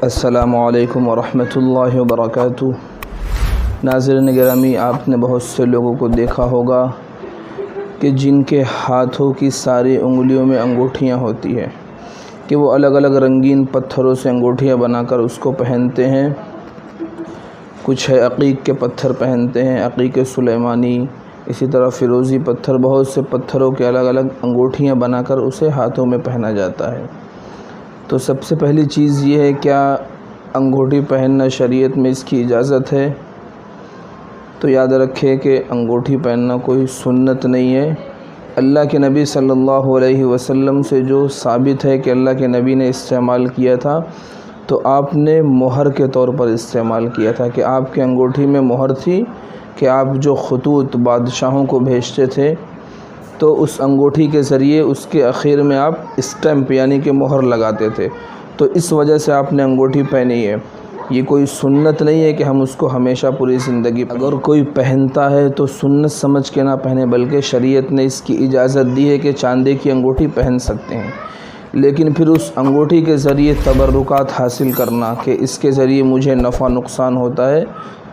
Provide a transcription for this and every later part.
السلام علیکم ورحمۃ اللہ وبرکاتہ۔ ناظرین گرامی، آپ نے بہت سے لوگوں کو دیکھا ہوگا کہ جن کے ہاتھوں کی ساری انگلیوں میں انگوٹھیاں ہوتی ہیں کہ وہ الگ الگ رنگین پتھروں سے انگوٹھیاں بنا کر اس کو پہنتے ہیں۔ کچھ ہے عقیق کے پتھر پہنتے ہیں، عقیق سلیمانی، اسی طرح فیروزی پتھر، بہت سے پتھروں کے الگ الگ انگوٹھیاں بنا کر اسے ہاتھوں میں پہنا جاتا ہے۔ تو سب سے پہلی چیز یہ ہے، کیا انگوٹھی پہننا شریعت میں اس کی اجازت ہے؟ تو یاد رکھے کہ انگوٹھی پہننا کوئی سنت نہیں ہے۔ اللہ کے نبی صلی اللہ علیہ وسلم سے جو ثابت ہے کہ اللہ کے نبی نے استعمال کیا تھا، تو آپ نے مہر کے طور پر استعمال کیا تھا کہ آپ کے انگوٹھی میں مہر تھی کہ آپ جو خطوط بادشاہوں کو بھیجتے تھے تو اس انگوٹھی کے ذریعے اس کے اخیر میں آپ اسٹیمپ یعنی کہ مہر لگاتے تھے، تو اس وجہ سے آپ نے انگوٹھی پہنی ہے۔ یہ کوئی سنت نہیں ہے کہ ہم اس کو ہمیشہ پوری زندگی اگر کوئی پہنتا ہے تو سنت سمجھ کے نہ پہنے، بلکہ شریعت نے اس کی اجازت دی ہے کہ چاندی کی انگوٹھی پہن سکتے ہیں۔ لیکن پھر اس انگوٹھی کے ذریعے تبرکات حاصل کرنا کہ اس کے ذریعے مجھے نفع نقصان ہوتا ہے،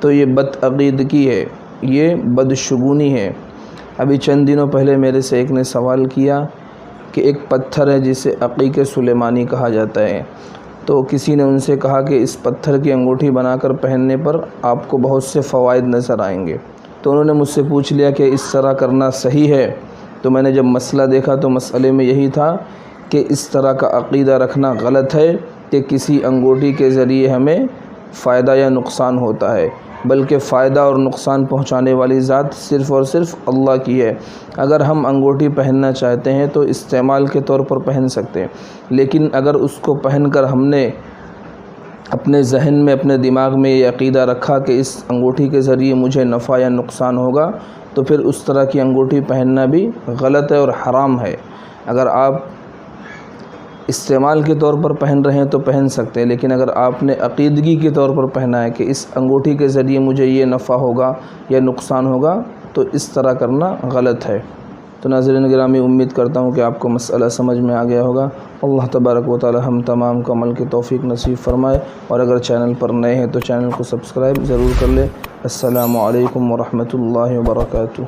تو یہ بدعقیدگی ہے، یہ بدشگونی ہے۔ ابھی چند دنوں پہلے میرے سے ایک نے سوال کیا کہ ایک پتھر ہے جسے عقیق سلیمانی کہا جاتا ہے، تو کسی نے ان سے کہا کہ اس پتھر کی انگوٹھی بنا کر پہننے پر آپ کو بہت سے فوائد نظر آئیں گے۔ تو انہوں نے مجھ سے پوچھ لیا کہ اس طرح کرنا صحیح ہے؟ تو میں نے جب مسئلہ دیکھا تو مسئلے میں یہی تھا کہ اس طرح کا عقیدہ رکھنا غلط ہے کہ کسی انگوٹھی کے ذریعے ہمیں فائدہ یا نقصان ہوتا ہے، بلکہ فائدہ اور نقصان پہنچانے والی ذات صرف اور صرف اللہ کی ہے۔ اگر ہم انگوٹھی پہننا چاہتے ہیں تو استعمال کے طور پر پہن سکتے ہیں، لیکن اگر اس کو پہن کر ہم نے اپنے ذہن میں، اپنے دماغ میں یہ عقیدہ رکھا کہ اس انگوٹھی کے ذریعے مجھے نفع یا نقصان ہوگا، تو پھر اس طرح کی انگوٹھی پہننا بھی غلط ہے اور حرام ہے۔ اگر آپ استعمال کے طور پر پہن رہے ہیں تو پہن سکتے ہیں، لیکن اگر آپ نے عقیدگی کے طور پر پہنا ہے کہ اس انگوٹھی کے ذریعے مجھے یہ نفع ہوگا یا نقصان ہوگا، تو اس طرح کرنا غلط ہے۔ تو ناظرین گرامی، امید کرتا ہوں کہ آپ کو مسئلہ سمجھ میں آ گیا ہوگا۔ اللہ تبارک و تعالی ہم تمام کو عمل کی توفیق نصیب فرمائے، اور اگر چینل پر نئے ہیں تو چینل کو سبسکرائب ضرور کر لیں۔ السلام علیکم ورحمۃ اللہ وبرکاتہ۔